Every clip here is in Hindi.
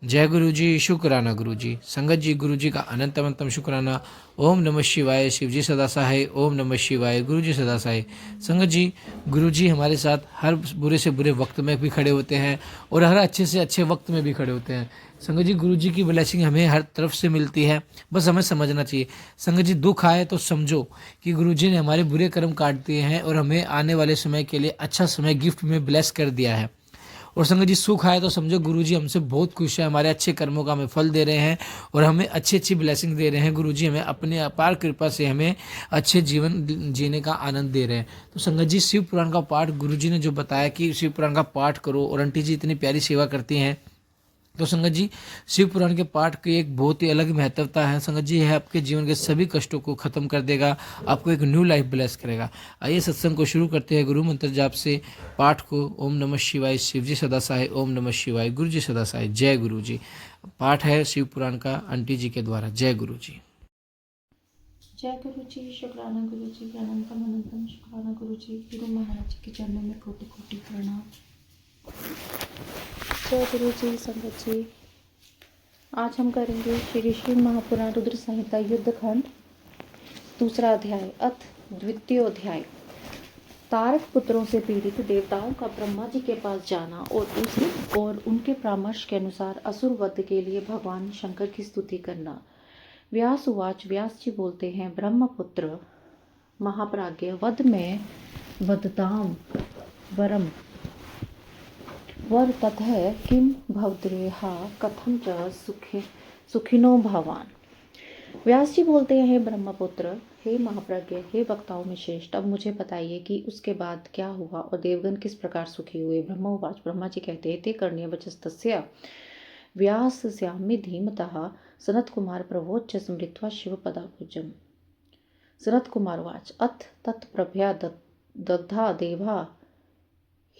जय गुरु जी, शुक्राना गुरु जी। संगत जी, गुरु जी का अनंत अनंतम शुक्राना। ओम नमः शिवाय, शिव जी सदा सहाय। ओम नमः शिवाय, गुरु जी सदा सहाय। संगत जी, गुरु जी हमारे साथ हर बुरे से बुरे वक्त में भी खड़े होते हैं और हर अच्छे से अच्छे वक्त में भी खड़े होते हैं। संगत जी, गुरु जी की ब्लेसिंग हमें हर तरफ से मिलती है, बस हमें समझना चाहिए। संगत जी, दुख आए तो समझो कि गुरु जी ने हमारे बुरे कर्म काट दिए हैं और हमें आने वाले समय के लिए अच्छा समय गिफ्ट में ब्लेस कर दिया है। और संगत जी, सुख आए तो समझो गुरु जी हमसे बहुत खुश है, हमारे अच्छे कर्मों का हमें फल दे रहे हैं और हमें अच्छी अच्छी ब्लेसिंग दे रहे हैं। गुरु जी हमें अपने अपार कृपा से हमें अच्छे जीवन जीने का आनंद दे रहे हैं। तो संगत जी, शिव पुराण का पाठ गुरु जी ने जो बताया कि शिव पुराण का पाठ करो, और आंटी जी इतनी प्यारी सेवा करती हैं। तो संगत जी, शिव पुराण के पाठ की एक बहुत ही अलग महत्वता है। संगत जी, यह आपके जीवन के सभी कष्टों को खत्म कर देगा, आपको एक न्यू लाइफ ब्लेस करेगा। आइए सत्संग को शुरू करते हैं गुरु मंत्र जाप से। पाठ को ओम नमः शिवाय, शिव जी सदा सहाय। ओम नमः शिवाय, गुरु जी सदा सहाय। जय गुरु जी। पाठ है शिव पुराण का आंटी जी के द्वारा। जय गुरु जी। जय गुरु जी, शुक्राना गुरु जी, अनंतम अनंतम शुक्राना गुरु जी। गुरु महाराज के चरणों में कोटि कोटि प्रणाम। जय गुरु जी। संगत जी, आज हम करेंगे श्री शिव महापुराण रुद्र संहिता युद्ध खंड दूसरा अध्याय अथ द्वितीय अध्याय। तारक पुत्रों से पीड़ित देवताओं का ब्रह्मा जी के पास जाना और उनके परामर्श के अनुसार असुर वध के लिए भगवान शंकर की स्तुति करना। व्यास उवाच। व्यास जी बोलते हैं, ब्रह्मपुत्र महाप्राज्ञ, वध में वदताम वरम वर ततः किम भवद्रेहा कथम च सुखिनो भवान। व्यास जी बोलते हैं, ब्रह्मपुत्र, हे महाप्रज्ञ, हे वक्ताओं में श्रेष्ठ, अब मुझे बताइए कि उसके बाद क्या हुआ और देवगण किस प्रकार सुखी हुए। ब्रह्मोवाच। ब्रह्मा जी कहते हैं, ते कर्ण्य वचस्तस्य व्यासस्यामि धीमतः सनत कुमार प्रवोच्च स्मृत्वा शिव पदाभुजम्। सनत कुमार वाच। अथ तत्प्रभया दग्धा देवा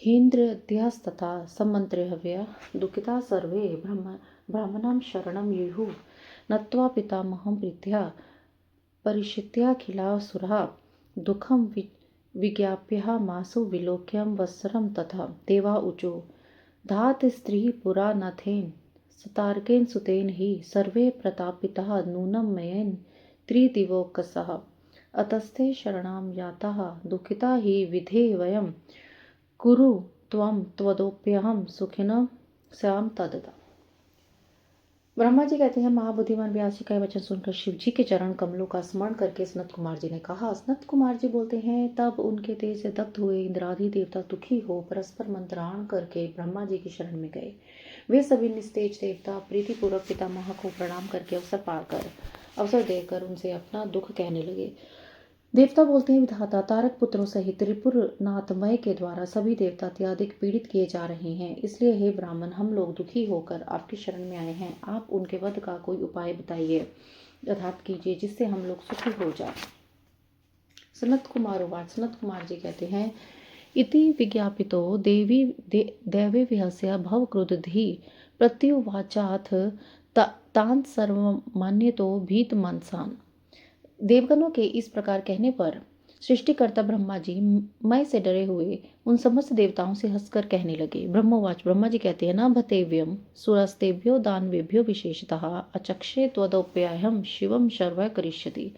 हीन्द्रद्यास्तथा सम्मन्त्रे हव्या दुःखिता सर्वे ब्राह्मणां शरणं युयुः नत्वा पितामहं प्रीत्या परिषित्याखिलासुराः दुःखं विज्ञाप्य मासु विलोक्यं वत्सरं तथा देवा ऊचु धात स्त्री पुरा नाथेन सतार्केन सुतेन हि सर्वे प्रतापिताः नूनं मयेन त्रिदिवोकसः अतस्ते शरणां याताः दुःखिता हि विधे वयं कुरु त्वं त्वदोप्यहं सुखिनः स्याम तदता। ब्रह्मा जी कहते हैं, महाबुद्धिमान व्यास जी का वचन सुनकर शिव जी के चरण कमलों का स्मरण करके सनत कुमार जी ने कहा। सनत कुमार जी बोलते हैं, तब उनके तेज से दग्ध हुए इंद्रादि देवता दुखी हो परस्पर मंत्राण करके ब्रह्मा जी की शरण में गए। वे सभी निस्तेज देवता प्रीतिपूर्वक पितामह को प्रणाम करके अवसर देकर उनसे अपना दुख कहने लगे। देवता बोलते हैं, विधाता, तारक पुत्रों सहित त्रिपुर नाथमय के द्वारा सभी देवता अत्यधिक पीड़ित किए जा रहे हैं, इसलिए हे ब्राह्मण, हम लोग दुखी होकर आपकी शरण में आए हैं। आप उनके वध का कोई उपाय बताइए अर्थात कीजिए, जिससे हम लोग सुखी हो जाए। सनत कुमार वाच। सनत कुमार जी कहते हैं, इति विज्ञापितो दैवे विहस्य भव क्रुद्धि प्रत्युवाचाथ तान सर्वमान्यतो भीत मनसान। देवगणों के इस प्रकार कहने पर सृष्टिकर्ता ब्रह्मा जी मय से डरे हुए उन समस्त देवताओं से हंसकर कहने लगे। ब्रह्मवाच। ब्रह्मा जी कहते हैं, न भतेव्यम सुरस्तेभ्यो दानवेभ्यो विशेषतः अचक्षे त्वदोप्याहम शिवम शर्वः करिष्यति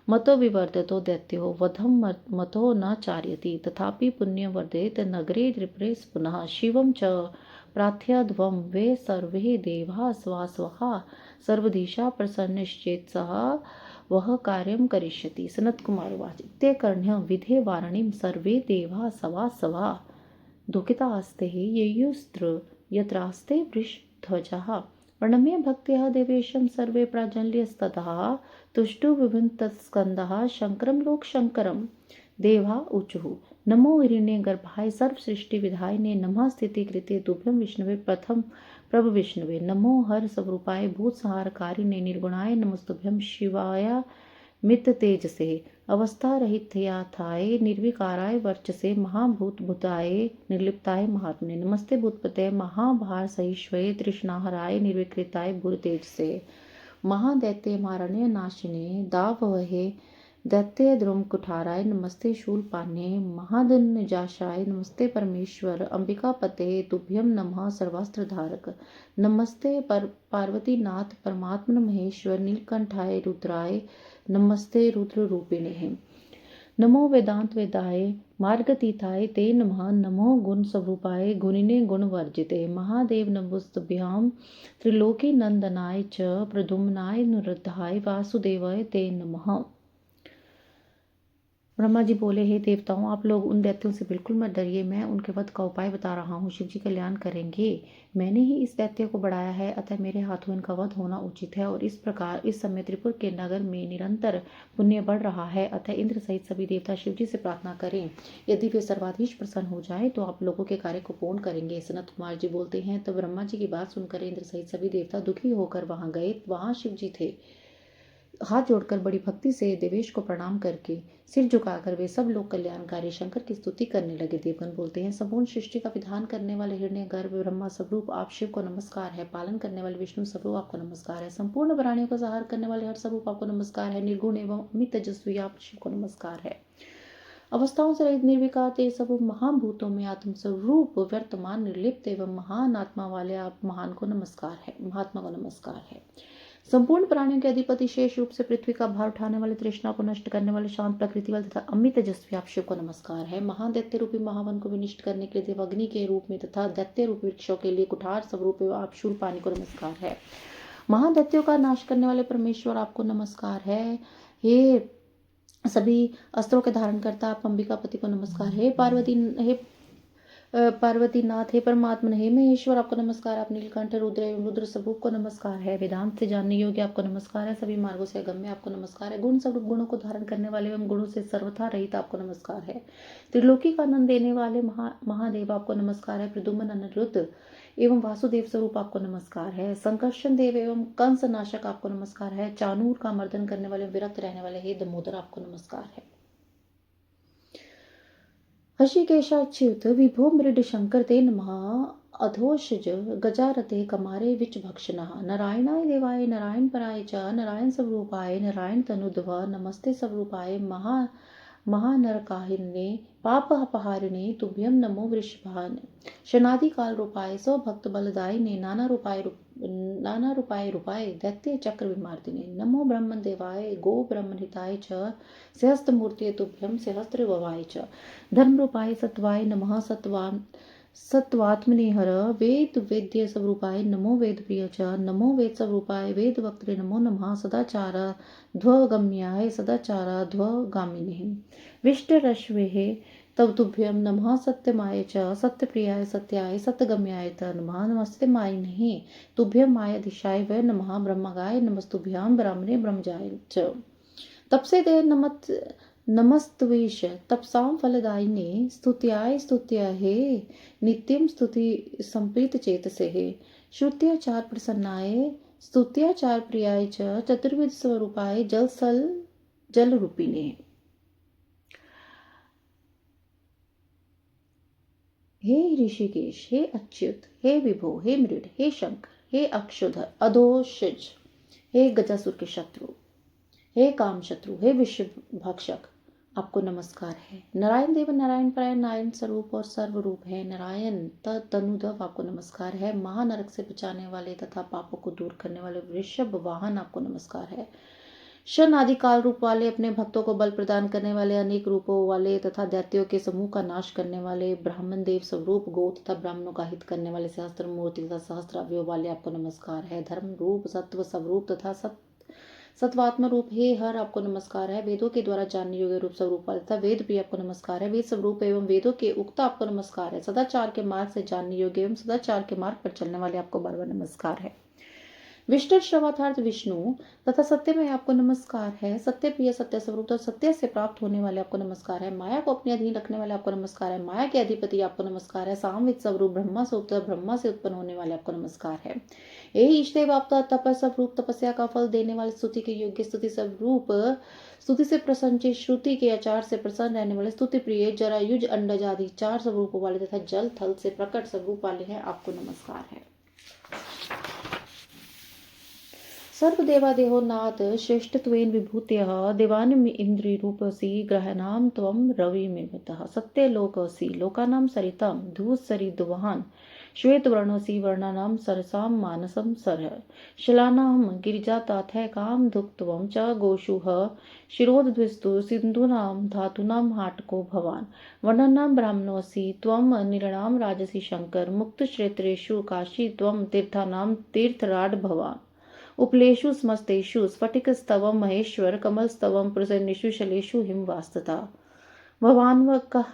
मतो विवर्धतो दैत्यो वधम मतो न चार्यति तथापि पुण्यवर्धेत नगरे त्रिपुरे पुनः शिवम च प्रार्थ्यध्वम वे सर्वे देवा स्वास्वहा सर्वदिशा प्रसन्नश्चेत्सः वह कार्यं करिष्यति। सनत कुमार उवाच। इत्ते कर्ण्य विधे वारणीं सर्वे देवा सवा दुःखितास्ते ययुस्त्र यत्रास्ते वृषध्वजः प्रणम्य भक्त्या देवेशं सर्वे प्राजल्यस्ततः तुष्टु विभिन्नतस्कन्दः शङ्करं लोकशङ्करं। देवा ऊचुः, नमो हिरण्यगर्भाय सर्वसृष्टिविधायिने नमः स्थितिकृते तुभ्यं विष्णवे प्रथम प्रभ विष्णवे नमो हर स्वरूपाय भूतसंहारकारिणे निर्गुणाय नमस्तुभ्यं शिवाय मित तेजसे अवस्था रहितयाथाय निर्विकाराय वर्चसे महाभूतभूताय निर्लिप्ताय महात्मने नमस्ते भूतपते महाभार सहिष्वे तृष्णाहराय निर्विकृताय भूतेजसे महादैत्य मारण्य नाशिने दावहे दैत्य द्रुम कुठाराय नमस्ते शूलपाणे महादन्नजाशाय नमस्ते परमेश्वर अंबिकापते तुभ्यं नमः सर्वास्त्रधारक नमस्ते पार्वतीनाथ परमात्मन महेश्वर नीलकंठाय रुद्राय नमस्ते रुद्र रूपिणे नमो वेदांत वेदाय मार्गतीताय ते नमः नमो गुण स्वरूपाय गुणिने गुणवर्जिते महादेव नमोस्तुभ्यां त्रिलोकी नंदनाय च प्रद्युम्नाय निरुद्धाय वासुदेवाय ते नमः। ब्रह्मा जी बोले, हे देवताओं, आप लोग उन दैत्यों से बिल्कुल मत डरिए, मैं उनके वध का उपाय बता रहा हूँ। शिव जी कल्याण करेंगे। मैंने ही इस दैत्य को बढ़ाया है, अतः मेरे हाथों इनका वध होना उचित है। और इस प्रकार इस समय त्रिपुर के नगर में निरंतर पुण्य बढ़ रहा है, अतः इंद्र सहित सभी देवता शिव जी से प्रार्थना करें। यदि वे सर्वाधीश प्रसन्न हो जाए तो आप लोगों के कार्य को पूर्ण करेंगे। सनत कुमार जी बोलते हैं, तब ब्रह्मा जी की बात सुनकर इंद्र सहित सभी देवता दुखी होकर वहां गए। वहां शिव जी थे। हाथ जोड़कर बड़ी भक्ति से देवेश को प्रणाम करके सिर झुकाकर वे सब लोग कल्याणकारी शंकर की स्तुति करने लगे। देवगण बोलते हैं, संपूर्ण सृष्टि का विधान करने वाले हिरण्य गर्भ ब्रह्मा स्वरूप आप शिव को नमस्कार है। पालन करने वाले विष्णु स्वरूप आपको नमस्कार है। संपूर्ण प्राणियों का संहार करने वाले हर स्वरूप आपको नमस्कार है। निर्गुण एवं अमित तेजस्वी आप शिव को नमस्कार है। अवस्थाओं से रहित निर्विकार तेज स्वरूप महाभूतों में आत्म स्वरूप वर्तमान निर्लिप्त एवं महान आत्मा वाले आप महान को नमस्कार है, महात्मा को नमस्कार है। संपूर्ण प्राणियों के अधिपति शेष रूप से पृथ्वी का भार उठाने वाले, तृष्णा को नष्ट करने वाले, शांत प्रकृति वाले तथा अमित तेजस्वी आप शिव को नमस्कार है। महादैत्य रूपी महावन को विनिष्ट करने के लिए देवाग्नि के रूप में तथा दैत्य रूपी वृक्षों के लिए कुठार स्वरूप आप शूलपाणी को नमस्कार है। महादैत्यों का नाश करने वाले परमेश्वर आपको नमस्कार है। हे सभी अस्त्रों के धारण करता आप अंबिकापति को नमस्कार है। पार्वतीनाथ, हे परमात्मा, हे महेश्वर आपको नमस्कार। आप नीलकंठ रुद्र एवं रुद्र स्वरूप को नमस्कार है। वेदांत से जानने योग्य आपको नमस्कार है। सभी मार्गों से अगम्य आपको नमस्कार है। गुण स्वरूप गुणों को धारण करने वाले एवं गुणों से सर्वथा रहित आपको नमस्कार है। त्रिलोकी का आनंद देने वाले महादेव आपको नमस्कार है। प्रद्युम्न अनिरुद्ध एवं वासुदेव स्वरूप आपको नमस्कार है। संकर्षण देव एवं कंस नाशक आपको नमस्कार है। चानूर का मर्दन करने वाले, विरक्त रहने वाले हे दमोदर आपको नमस्कार है। हषिकेशाच्युत विभो मृड शंकर ते नमः अधोषज गजारते कमारे विच भक्षणः नारायणाय देवाय नारायण पराय च नारायण स्वरूपाय नारायण तनुध्व नमस्ते स्वरूपाय महानरकाहिने पापहपहारिणे तुभ्यं नमो वृषभान शनादि काल रूपाय सौ भक्त बलदायिने नाना रूपाय दैत्य चक्र विमार्दिने नमो ब्रह्मण देवाय गो ब्रह्मण हिताय च सहस्त्रमूर्ति तुभ्यं सहस्त्र भवाय च धर्म रूपाय सत्वाय नमः सत्वात्मने हर वेद वेद्य स्वरूपाय नमो वेद प्रिय च नमो वेद स्वरूपाय वेद वक्त्रे नमो नमः सदाचार ध्वगम्याय सदाचार ध्वगामिने विष्टरश्वेः तव तुभ्यं नमः सत्यमाय च सत्यप्रियाय सत्याय सत्यगम्याय त नमः नमस्ते मायिने तुभ्यं मायाधीशाय व नमः ब्रह्मगाय नमस्तुभ्यां ब्राह्मणे ब्रह्मजाय च तपसे दे नमस्त्वेश तपसां फलदायिने स्तुत्याय स्तुत्याहे नित्यं स्तुति संप्रीत चेतसे श्रुत्याचार प्रसन्नाय स्तुत्याचार प्रियाय च चतुर्विध स्वरूपाय जल रूपिणे। हे ऋषिकेश, हे अच्युत, हे विभो, हे मृड, हे शंकर, हे अक्षुधर अधोषज, हे गजासुर के शत्रु, हे काम शत्रु, हे विश्व भक्षक, आपको नमस्कार है। नारायण देव नारायण परायण नारायण स्वरूप और सर्वरूप है। नारायण तनुधव आपको नमस्कार है। महानरक से बचाने वाले तथा पापों को दूर करने वाले वृषभ वाहन आपको नमस्कार है। शन आदि काल रूप वाले, अपने भक्तों को बल प्रदान करने वाले, अनेक रूपों वाले तथा दैत्यों के समूह का नाश करने वाले ब्राह्मण देव स्वरूप, गो तथा ब्राह्मणों का हित करने वाले सहस्त्र मूर्ति तथा सहस्त्र अवयव वाले आपको नमस्कार है। धर्म रूप, सत्व स्वरूप तथा सत्वात्म रूप हे हर आपको नमस्कार है। वेदों के द्वारा जानने योग्य रूप स्वरूप वाले तथा वेद प्रिय आपको नमस्कार है। वेद स्वरूप एवं वेदों के उक्त आपको नमस्कार है। सदाचार के मार्ग से जानने योग्य एवं सदाचार के मार्ग पर चलने वाले आपको बार बार नमस्कार है। विष्णु श्रवार्थार्थ विष्णु तथा सत्य में आपको नमस्कार है। सत्य प्रिय, सत्य स्वरूप तथा सत्य से प्राप्त होने वाले आपको नमस्कार है। माया को अपने अधीन रखने वाले आपको नमस्कार है। माया के अधिपति आपको नमस्कार है। सामवेद स्वरूप ब्रह्मा से उत्तर ब्रह्मा से उत्पन्न होने वाले आपको नमस्कार है। यही इष्टदेव आपका तपस्वरूप, तपस्या का फल देने वाले, स्तुति के योग्य, स्तुति स्वरूप, स्तुति से प्रसन्न, श्रुति के आचार से प्रसन्न रहने वाले, स्तुति प्रिय, जरायुज, अंडज आदि चार स्वरूप वाले तथा जल थल से प्रकट स्वरूप वाले हैं, आपको नमस्कार है। सर्वदेवादेहो नाथ श्रेष्ठत्वेन विभूतयः देवानिम् इन्द्रिरूपसि ग्रहाणां त्वं रविमिवतः सत्यलोकसि लोकानां सरितां धूसरिद्वहान् श्वेतवर्णोऽसि वर्णानां सरसां मानसं सरः शिलानां गिरिजाताथैकां धुक्त्वं च गोषुः शिरोद्विस्तु सिन्धूनां धातूनां हाटको भवान् वर्णानां ब्राह्मणोऽसि त्वं निरणां राजसि शङ्कर मुक्तक्षेत्रेषु काशी त्वं तीर्थानां तीर्थराड भवान् उपलेषु समस्तेषु स्फटिकस्तवं महेश्वर कमलस्तवं प्रसन्नेषु शलेषु हिमवास्तता भवान्वकः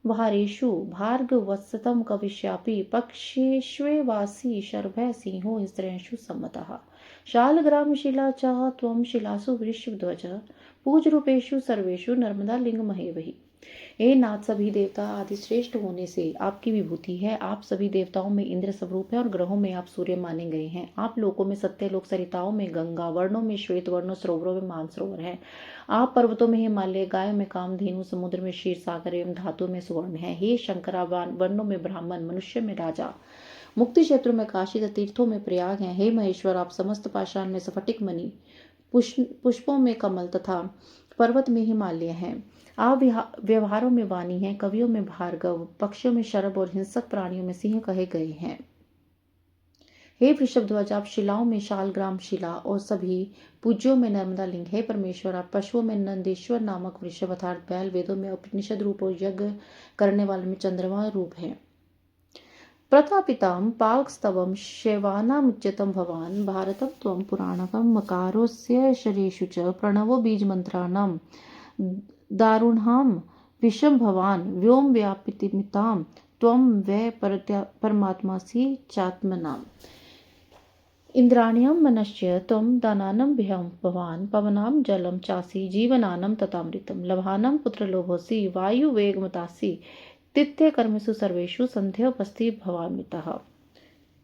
भारेषु भार्गवत्सतं कविष्यापि पक्षेष्वेवासि शर्भः सिंहो स्त्रियंषु सम्मतः शालग्रामशिला च त्वं शिलासु वृषध्वज पूजरूपेषु सर्वेषु नर्मदालिङ्गमहेवहि। हे नाथ, सभी देवता आदि श्रेष्ठ होने से आपकी विभूति है। आप सभी देवताओं में इंद्र स्वरूप है और ग्रहों में आप सूर्य माने गए हैं। आप लोकों में सत्यलोक, सरिताओं में गंगा, वर्णों में श्वेत वर्ण, सरोवरों में मानसरोवर है। आप पर्वतों में हिमालय, गायों में कामधेनु, समुद्र में क्षीर सागर एवं धातु में सुवर्ण है। हे शंकरा, वर्णों में ब्राह्मण, मनुष्य में राजा, मुक्ति क्षेत्रों में काशी तथा तीर्थों में प्रयाग है। हे महेश्वर, आप समस्त पाषाण में स्फटिक मणि, पुष्पों में कमल तथा पर्वत में हिमालय हैं। आप व्यवहारों में वाणी हैं, कवियों में भार्गव, पक्षियों में शरभ और हिंसक प्राणियों में सिंह कहे गए हैं। हे वृषभध्वज, आप शिलाओं में शालग्राम शिला और सभी पूज्यों में नर्मदा लिंग। हे परमेश्वर, आप पशुओं में नंदेश्वर नामक वृषभ अर्थात बैल, वेदों में उपनिषद रूप और यज्ञ करने वाले में चंद्रमा रूप है। प्रतापितां पावकस्तवं शैवानामुच्यतं भवान् भारतं त्वं पुराणकं मकारोस्य शरेषु च प्रणवो बीजमन्त्राणां दारुणां विषं भवान् व्योम व्यापितमितां त्वं वै परमात्मासि चात्मनाम्। इंद्राण्यं मनश्च त्वं दानानं भ्यं भवान् पवनां जलं चासि जीवनानं तथामृतं लभानं पुत्रलोभोऽसि वायुवेगमतासि तिथ्य कर्मसु सर्वेषु संध्योपस्थि भवामितः।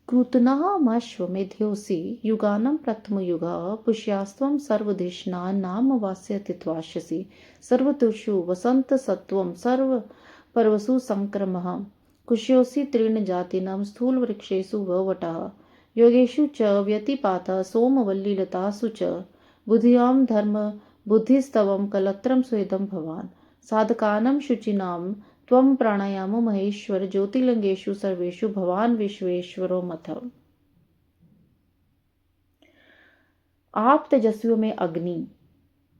कृतनामश्वमेध्योऽसि युगानं प्रथमयुगः पुष्यास्त्वं सर्वधिष्णान् नाम वास्यतित्वास्यसि सर्वतुषु वसन्तसत्त्वं सर्वपर्वसु संक्रमः कुश्योऽसि तृणजातीनां स्थूलवृक्षेषु ववटः योगेषु च व्यतिपातः सोमवल्लीलतासु च बुद्धियां धर्मबुद्धिस्तवं कलत्रं स्वेदं भवान् साधकानां शुचीनां त्वं प्राणायामो महेश्वर ज्योतिर्लिंगेषु सर्वेषु भवान् विश्वेश्वरो मथ। आप तेजस्वियों में अग्नि,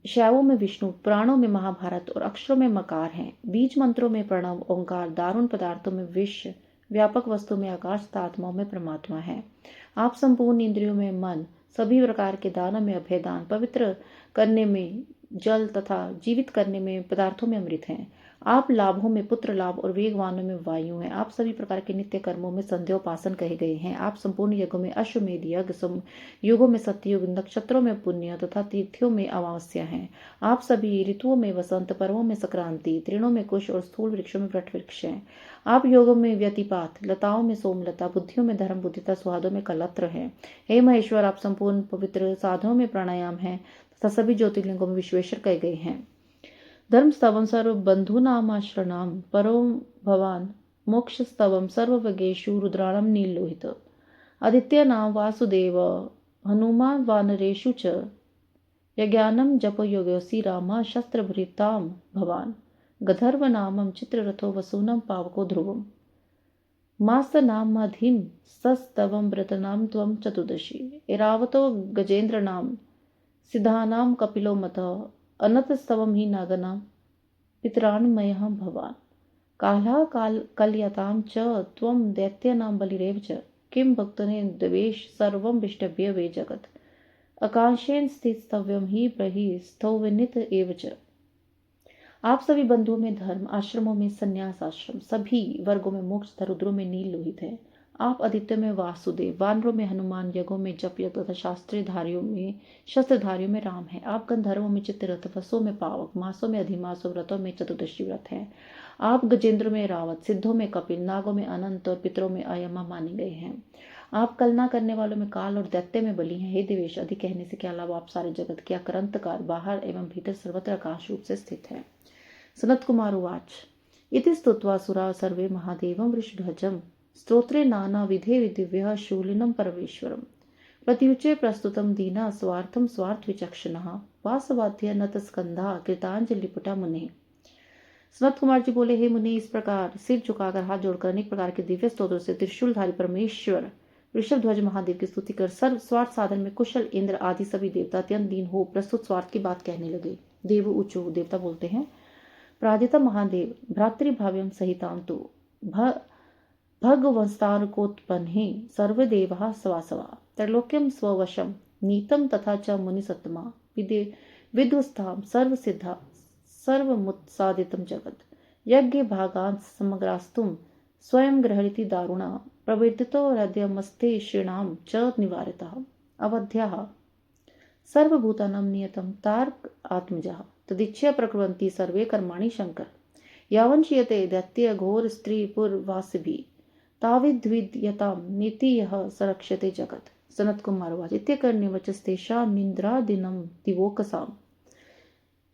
शैवों में विष्णु, प्राणों में महाभारत और अक्षरों में मकार हैं। बीज मंत्रों में प्रणव, ओंकार, दारुण पदार्थों में विश्व, व्यापक वस्तु में आकाश तथा आत्माओं में परमात्मा है। आप संपूर्ण इंद्रियों में मन, सभी प्रकार के दानों में अभेदान, पवित्र करने में जल तथा जीवित करने में पदार्थों में अमृत हैं। आप लाभों में पुत्र लाभ और वेगवानों में वायु हैं। आप सभी प्रकार के नित्य कर्मों में संध्योपासन कहे गए हैं। आप संपूर्ण यज्ञों में अश्वमेध यज्ञ, युगों में सत्ययुग, नक्षत्रों में पुण्य तथा तिथियों में अमावस्या हैं। आप सभी ऋतुओं में वसंत, पर्वों में संक्रांति, तृणों में कुश और स्थूल वृक्षों में वट वृक्ष हैं। आप योगों में व्यतिपात, लताओं में सोमलता, बुद्धियों में धर्म बुद्धि तथा स्वादों में कलत्र हैं। हे महेश्वर, आप संपूर्ण पवित्र साधनों में प्राणायाम हैं तथा सभी ज्योतिर्लिंगों में विश्वेश्वर कहे गए हैं। धर्मस्तवं सर्वबन्धूनामाश्रणां परो भवान् मोक्षस्तवं सर्ववगेषु रुद्राणां नीलोहित आदित्यानां वासुदेव हनुमान् वानरेषु च यज्ञानं जपयोगोऽसि रामः शस्त्रभृतां भवान् गन्धर्वनामं चित्ररथो वसूनां पावको ध्रुवम् मास्तनामाधिं सस्तवं व्रतनां त्वं चतुर्दशी ऐरावतो गजेन्द्रनां सिद्धानां कपिलो मतः अनतस्तवं हि नागनां पितरान्मयः भवान् कालः कलयतां च त्वं दैत्यानां बलिरेव च किं भक्तने द्वेष सर्वं विष्टभ्य वे जगत् आकाशेन स्थितव्यं हि बहिस्थोविनित एव च। आप सभी बंधुओं में धर्म, आश्रमों में संन्यास आश्रम, सभी वर्गों में मोक्ष तथा रुद्रों में नील लोहित है। आप आदित्य में वासुदेव, वानरों में हनुमान, यज्ञों में जप यज्ञ तथा शस्त्रधारियों में राम है। आप गंधर्वों में चित्ररथ, वसुओं में पावक, मासों में अधिमास और व्रतों में चतुर्दशी व्रत है। आप गजेंद्र में रावत, सिद्धों में कपिल, नागों में अनंत और पितरों में अयमा माने गए हैं। आप कलना करने वालों में काल और दैत्य में बली हैं। हे देवेश, अधिक कहने से क्या लाभ, आप सारे जगत के अकरंतकार, बाहर एवं भीतर सर्वत्र आकाश रूप से स्थित है। सनत कुमार उवाच इति स्तुत्वा सुरा सर्वे महादेवं वृषध्वजं स्तोत्रे नाना विधे दिव्यः शूलिनं परमेश्वरम् प्रत्युच्चे प्रस्तुतं दीना स्वार्थं स्वार्थविचक्षणः वासवाद्य नतस्कंधा कृतांजलिपुटा मुने। सनत कुमार जी बोले, हे मुनि, इस प्रकार सिर झुकाकर हाथ जोड़कर अनेक प्रकार के दिव्य स्तोत्रों से त्रिशूलधारी परमेश्वर ऋषभ ध्वज महादेव की स्तुति कर सर्व स्वार्थ साधन में कुशल इंद्र आदि सभी देवता अत्यंत दीन हो प्रस्तुत स्वार्थ की बात कहने लगे। देव ऊचो, देवता बोलते हैं, प्रादिता महादेव भ्रातृभाव्यम सहितां तो भगवंस्तारकोत्पन्ने सर्वदेवा सवासवा त्रैलोक्यम स्ववशम नीतम तथा च मुनिसत्तमा विदुस्ताम सर्वसिद्धा सर्वमुत्सादितं जगत् यज्ञ भागांत समग्रास्तुम स्वयं ग्रहणिति दारुणा प्रवर्तितो हृदयमस्ते श्रीणाम च निवारितः अवध्याः सर्वभूतानां नियतं तार्क आत्मजः तदिच्छया प्रकुर्वन्ति सर्वे कर्माणि शंकर यावंशीयते दैत्य घोर स्त्री पुरवासिभिः ताविद्विद्यतां नीतियः सरक्ष्यते जगत्। सनत कुमार उवाच इत्यकर्ण्य वचस्तेषां निन्द्रादिनं दिवोकसाम्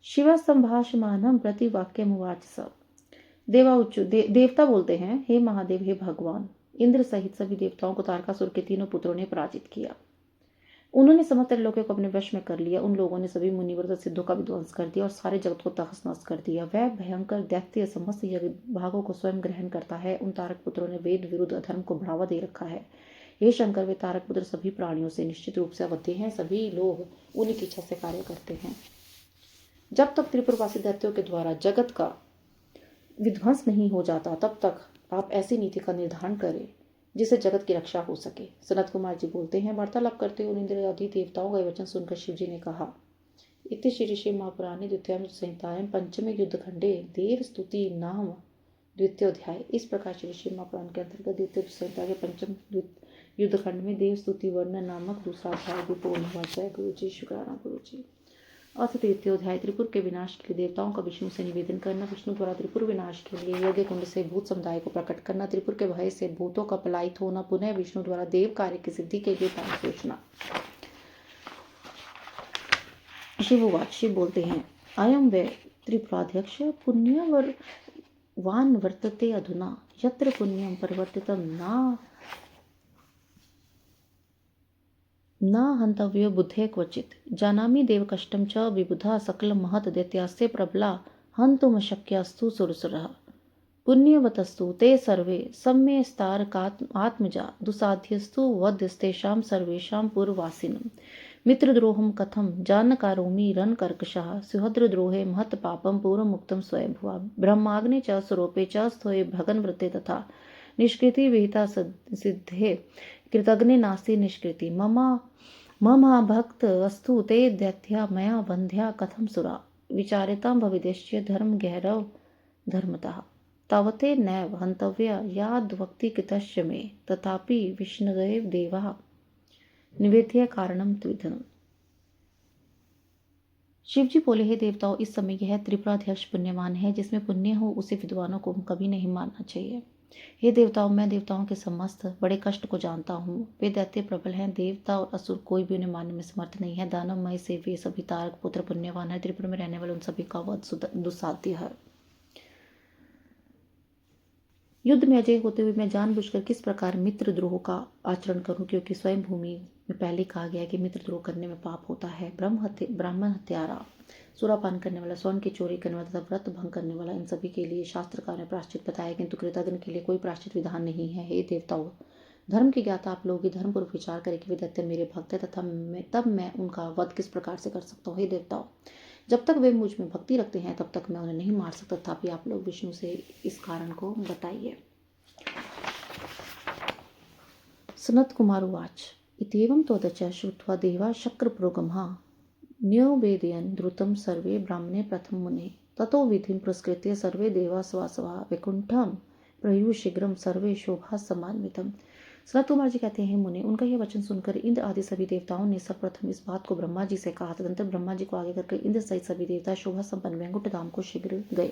शिवसंभाषमानं प्रतिवाक्यमुवाच स। देवता बोलते हैं, हे महादेव, हे भगवान, इंद्र सहित सभी देवताओं को तारकासुर के तीनों पुत्रों ने पराजित किया। उन्होंने समस्त त्रिलोक को अपने वश में कर लिया। उन लोगों ने सभी मुनिव्रत सिद्धों का विध्वंस कर दिया और सारे जगत को तहस नहस कर दिया। वह भयंकर दैत्य समस्त भागों को स्वयं ग्रहण करता है। उन तारक पुत्रों ने वेद विरुद्ध अधर्म को बढ़ावा दे रखा है। हे शंकर, वे तारक पुत्र सभी प्राणियों से निश्चित रूप से अवध्य हैं। सभी लोग उन्हीं की इच्छा से कार्य करते हैं। जब तक त्रिपुरवासी दैत्यों के द्वारा जगत का विध्वंस नहीं हो जाता, तब तक आप ऐसी नीति का निर्धारण करें जिससे जगत की रक्षा हो सके। सनत कुमार जी बोलते हैं, वार्तालाप करते हुए इंद्र आदि देवताओं का वचन सुनकर शिव जी ने कहा, इति श्री ऋषि महापुराणे द्वितीयां संहितायां पंचमे युद्धखंडे देव स्तुति नाम द्वितीयोध्याय। इस प्रकार श्री ऋषि महापुराण के अंतर्गत द्वितीय संहिता के पंचम युद्धखंड में देव स्तुति वर्णन नामक दूसरा अध्याय भी पूर्ण हुआ। जय गुरु जी, शुक्राना गुरु जी। अथ तृतीयोध्याय त्रिपुर के विनाश के लिए देवताओं का विष्णु से निवेदन करना। विष्णु द्वारा त्रिपुर विनाश के लिए यज्ञ कुंड से भूत समुदाय को प्रकट करना। त्रिपुर के भय से भूतों का पलायित होना। पुनः विष्णु द्वारा देव कार्य की सिद्धि के लिए उपाय सोचना। शिव बोलते हैं, अयम वे त्रिपुराध्यक्ष पुण्यवान वर्तते अधुना यत्र पुण्यम परिवर्तितम न हंतव्यो बुद्धे क्वचित जानामि देव कष्टम च विबुधा सकल महत दैत्यास्य प्रबला हंतुम शक्यास्तु सुरसुरः पुण्यवतस्तु ते सर्वे सम्यस्तारकात्मजा दुसाध्यस्तु वध्यस्तेषां सर्वेषां पूर्ववासिनं मित्रद्रोहं कथं जानकारोमि रणकर्कशः सुहद्रद्रोहे महत् पापं पूर्वमुक्तं स्वयंभुवा ब्रह्माग्ने च स्वरूपे च स्थोये भगनवृत्ते तथा निष्कृति विहिता सिद्धे कृतग्ने नास्ति निष्कृति मम भक्त अस्तु ते दैत्या मया वंध्या कथम सुरा विचारितां भविष्य धर्म गैरव धर्मतः तावते नैव हन्तव्या याद्वक्ति कृतश्च मे तथापि विष्णुदेव देवा निवेद्य कारणम त्विधनम। शिव जी बोले, हे देवताओं, इस समय यह त्रिपुराध्यक्ष पुण्यवान है। जिसमें पुण्य हो उसे विद्वानों को कभी नहीं मानना चाहिए। हे देवताओं, मैं देवताओं के समस्त बड़े कष्ट को जानता हूँ। वे दैत्य प्रबल हैं। देवता और असुर कोई भी उन्हें मारने में समर्थ नहीं है। दानवमय से वे सभी तारक पुत्र पुण्यवान है। त्रिपुर में रहने वाले उन सभी का वध दुस्साध्य है। युद्ध में अजय होते हुए मैं जानबूझकर किस प्रकार मित्रद्रोह का आचरण करूं, क्योंकि स्वयं भूमि में पहले कहा गया है कि मित्रद्रोह करने में पाप होता है। ब्राह्मण हत्यारा, सुरापान करने वाला, स्वर्ण की चोरी करने वाला तथा व्रत भंग करने वाला, इन सभी के लिए शास्त्रकार ने प्रायश्चित बताया, किंतु कृतघ्न के लिए कोई प्रायश्चित विधान नहीं है। हे देवताओं, धर्म की ज्ञाता आप लोग धर्म पूर्वक विचार करें कि वे दैत्य मेरे भक्त है तथा तब मैं उनका वध किस प्रकार से कर सकता हूँ। हे देवताओं, जब तक वे मुझ में भक्ति रखते हैं तब तक मैं उन्हें नहीं मार सकता। तथापि आप लोग विष्णु से इस कारण को बताइए। सनत कुमार उवाच इत्येवं त्वदच श्रुत्वा देवा शक्रपुरोगमः न्योवेदयन् द्रुतं सर्वे ब्राह्मणे प्रथम मुने ततो विधिं पुरस्कृत्य सर्वे देवा स्वासवा वैकुंठम प्रयुः शीघ्रम सर्वे शोभा समान्वितम। सनत कुमार जी कहते हैं, मुने, उनका यह वचन सुनकर इंद्र आदि सभी देवताओं ने सर्वप्रथम इस बात को ब्रह्मा जी से कहा। तदंतर ब्रह्मा जी को आगे करके इंद्र सहित सभी देवता शोभा संपन्न वैकुंठ धाम को शीघ्र गए।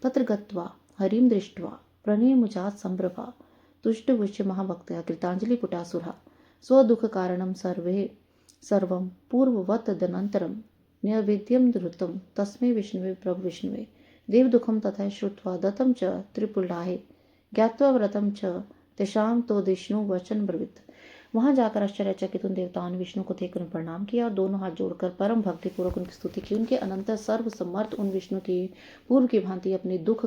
तत्र गत्वा हरिम दृष्ट्वा प्रणयमुजात संभ्रभा तुष्टवुच्च महाभक्तया कृतांजलि पुटासुरा स्वदुख कारणम सर्वं पूर्ववत दनंतरम नैवेद्यम धृतं तस्मै विष्णुवे प्रभु विष्णुवे देवदुःखं तथा श्रुत्वा दत्तं च त्रिपुराहे ज्ञात्वा व्रतं च तेषां तो विष्णु वचन ब्रवीत। वहां जाकर आश्चर्यचकित उन देवताओं ने विष्णु को देखकर प्रणाम किया और दोनों हाथ जोड़कर परम भक्तिपूर्वक उनकी स्तुति की। उनके अनंतर सर्वसमर्थ उन विष्णु की पूर्व की भांति अपने दुख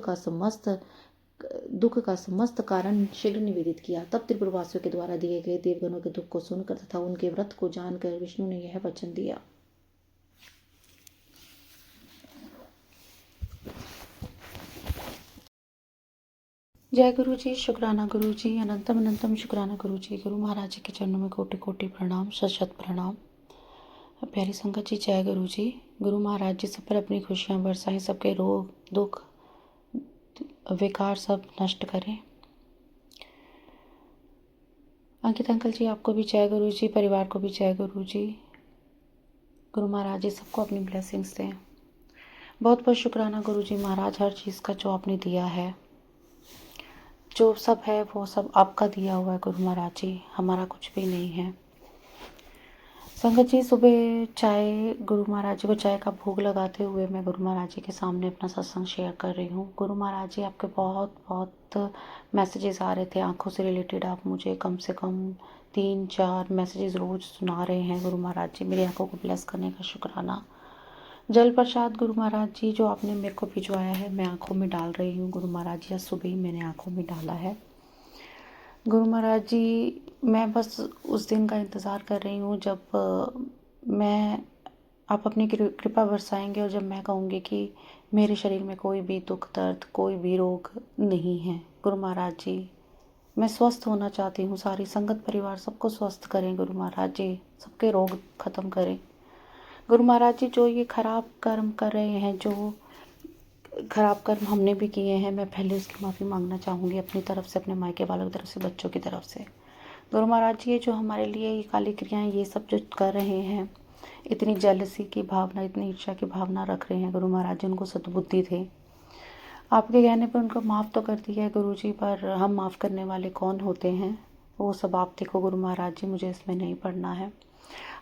का समस्त कारण शीघ्र निवेदित किया। तब त्रिपुरवासियों के द्वारा दिए गए देवगणों के दुख को सुनकर तथा उनके व्रत को जानकर विष्णु ने यह वचन दिया। जय गुरु जी, शुक्राना गुरु जी, अनंतम अनंतम शुक्राना गुरु जी। गुरु महाराज जी के चरणों में कोटि कोटि प्रणाम, शत शत प्रणाम। प्यारी संगत जी, जय गुरु जी। गुरु महाराज जी सब पर अपनी खुशियाँ बरसाएं, सबके रोग दुख विकार सब नष्ट करें। अंकित अंकल जी, आपको भी जय गुरु जी, परिवार को भी जय गुरु जी। गुरु महाराज जी सबको अपनी ब्लेसिंग्स दें। बहुत बहुत शुक्राना गुरु जी महाराज, हर चीज़ का जो आपने दिया है, जो सब है वो सब आपका दिया हुआ है गुरु महाराज जी, हमारा कुछ भी नहीं है। संगत जी, सुबह चाय गुरु महाराज जी को चाय का भोग लगाते हुए मैं गुरु महाराज जी के सामने अपना सत्संग शेयर कर रही हूँ। गुरु महाराज जी, आपके बहुत बहुत मैसेजेस आ रहे थे आँखों से रिलेटेड। आप मुझे कम से कम 3-4 मैसेजेस रोज़ सुना रहे हैं गुरु महाराज जी। मेरी आँखों को ब्लेस करने का शुक्राना। जल प्रसाद गुरु महाराज जी जो आपने मेरे को भिजवाया है, मैं आँखों में डाल रही हूँ गुरु महाराज जी। आज सुबह ही मैंने आँखों में डाला है गुरु महाराज जी। मैं बस उस दिन का इंतज़ार कर रही हूँ जब मैं आप अपनी कृपा बरसाएंगे और जब मैं कहूँगी कि मेरे शरीर में कोई भी दुख दर्द कोई भी रोग नहीं है। गुरु महाराज जी, मैं स्वस्थ होना चाहती हूँ। सारी संगत परिवार सबको स्वस्थ करें गुरु महाराज जी, सबके रोग ख़त्म करें गुरु महाराज जी। जो ये खराब कर्म कर रहे हैं, जो खराब कर्म हमने भी किए हैं, मैं पहले उसकी माफ़ी मांगना चाहूँगी अपनी तरफ से, अपने मायके वालों की तरफ से, बच्चों की तरफ से। गुरु महाराज जी, ये जो हमारे लिए ये काली क्रियाएं ये सब जो कर रहे हैं, इतनी जेलसी की भावना, इतनी ईर्ष्या की भावना रख रहे हैं गुरु महाराज जी, उनको सद्बुद्धि थे। आपके कहने पर उनको माफ़ तो कर दिया है गुरु जी, पर हम माफ़ करने वाले कौन होते हैं वो सब आप देखो गुरु महाराज जी, मुझे इसमें नहीं पढ़ना है।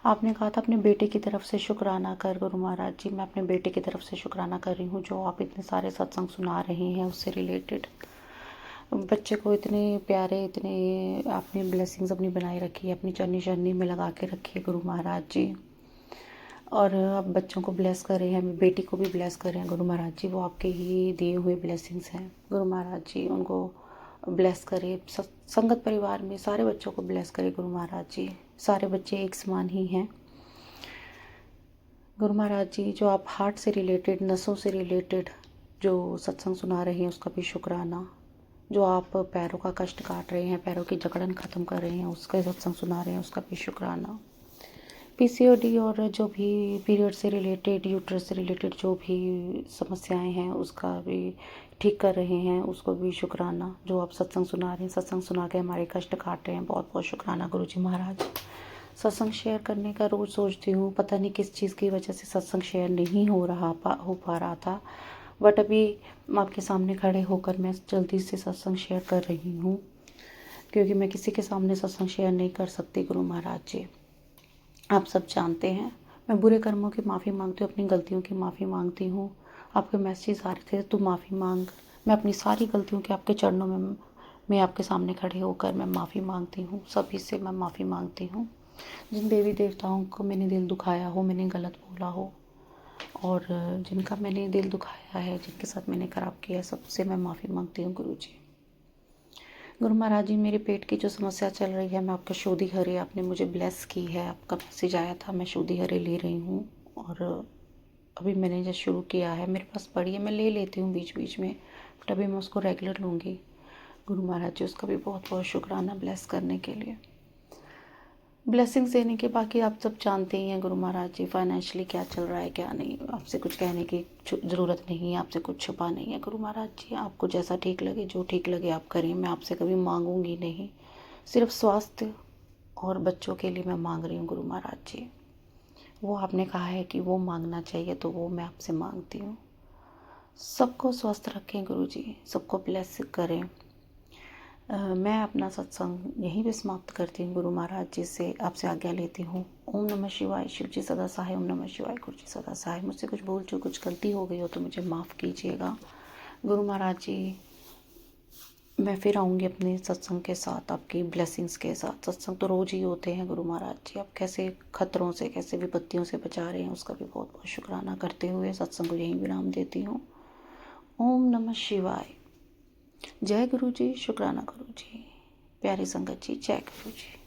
आपने कहा था अपने बेटे की तरफ से शुक्राना कर गुरु महाराज जी, मैं अपने बेटे की तरफ से शुक्राना कर रही हूँ। जो आप इतने सारे सत्संग सुना रहे हैं उससे रिलेटेड, बच्चे को इतने प्यारे, इतने आपने ब्लेसिंग्स अपनी बनाए रखी है, अपनी चरनी चरनी में लगा के रखी है गुरु महाराज जी। और अब बच्चों को ब्लेस कर रहे हैं, बेटी को भी ब्लेस कर रहे हैं गुरु महाराज जी। वो आपके ही दिए हुए ब्लेसिंग्स हैं गुरु महाराज जी, उनको ब्लेस करे। संगत परिवार में सारे बच्चों को ब्लेस करे गुरु महाराज जी। सारे बच्चे एक समान ही हैं गुरु महाराज जी। जो आप हार्ट से रिलेटेड, नसों से रिलेटेड जो सत्संग सुना रहे हैं उसका भी शुक्राना। जो आप पैरों का कष्ट काट रहे हैं, पैरों की जकड़न ख़त्म कर रहे हैं, उसका सत्संग सुना रहे हैं, उसका भी शुक्राना। पीसीओडी और जो भी पीरियड से रिलेटेड, यूट्रस से रिलेटेड जो भी समस्याएं हैं उसका भी ठीक कर रहे हैं, उसको भी शुक्राना। जो आप सत्संग सुना रहे हैं, सत्संग सुना के हमारे कष्ट काट रहे हैं, बहुत बहुत शुक्राना गुरु जी महाराज। सत्संग शेयर करने का रोज़ सोचती हूँ, पता नहीं किस चीज़ की वजह से सत्संग शेयर नहीं हो पा रहा था, बट अभी आपके सामने खड़े होकर मैं जल्दी से सत्संग शेयर कर रही हूँ, क्योंकि मैं किसी के सामने सत्संग शेयर नहीं कर सकती गुरु महाराज जी। आप सब जानते हैं मैं बुरे कर्मों की माफ़ी मांगती हूँ, अपनी गलतियों की माफ़ी मांगती हूँ। आपके मैसेज आ रहे थे तू माफ़ी मांग, मैं अपनी सारी गलतियों की आपके चरणों में मैं आपके सामने खड़े होकर मैं माफ़ी मांगती हूँ। सभी से मैं माफ़ी मांगती हूँ। जिन देवी देवताओं को मैंने दिल दुखाया हो, मैंने गलत बोला हो, और जिनका मैंने दिल दुखाया है, जिनके साथ मैंने खराब किया है, सबसे मैं माफ़ी मांगती हूँ गुरु जी। गुरु महाराज जी, मेरे पेट की जो समस्या चल रही है, मैं आपका शोधी हरे, आपने मुझे ब्लेस की है, आपका मैसेज आया था, मैं शोधी हरे ले रही हूँ। और अभी मैंने जब शुरू किया है, मेरे पास पड़ी है, मैं ले लेती हूँ बीच बीच में, बट अभी मैं उसको रेगुलर लूँगी गुरु महाराज जी। उसका भी बहुत बहुत शुक्राना ब्लेस करने के लिए, ब्लेसिंग्स देने के। बाकी आप सब जानते ही हैं गुरु महाराज जी, फाइनेंशियली क्या चल रहा है क्या नहीं, आपसे कुछ कहने की ज़रूरत नहीं है, आपसे कुछ छुपा नहीं है गुरु महाराज जी। आपको जैसा ठीक लगे, जो ठीक लगे आप करें, मैं आपसे कभी मांगूंगी नहीं। सिर्फ स्वास्थ्य और बच्चों के लिए मैं मांग रही हूँ गुरु महाराज जी। वो आपने कहा है कि वो मांगना चाहिए, तो वो मैं आपसे मांगती हूँ। सबको स्वस्थ रखें गुरु जी, सबको ब्लेस करें। मैं अपना सत्संग यहीं पे समाप्त करती हूँ गुरु महाराज जी से, आपसे आज्ञा लेती हूँ। ओम नमः शिवाय, शिव जी सदा सहाय। ओम नमः शिवाय, गुरु जी सदा सहाय। मुझसे कुछ भूल चूक, कुछ गलती हो गई हो तो मुझे माफ़ कीजिएगा गुरु महाराज जी। मैं फिर आऊँगी अपने सत्संग के साथ, आपकी ब्लेसिंग्स के साथ। सत्संग तो रोज़ ही होते हैं गुरु महाराज जी। आप कैसे खतरों से, कैसे विपत्तियों से बचा रहे हैं, उसका भी बहुत बहुत शुक्राना करते हुए सत्संग को यहीं विराम देती हूँ। ओम नमः शिवाय। जय गुरु जी, शुक्राना गुरु जी। प्यारी संगत जी, जय गुरु जी।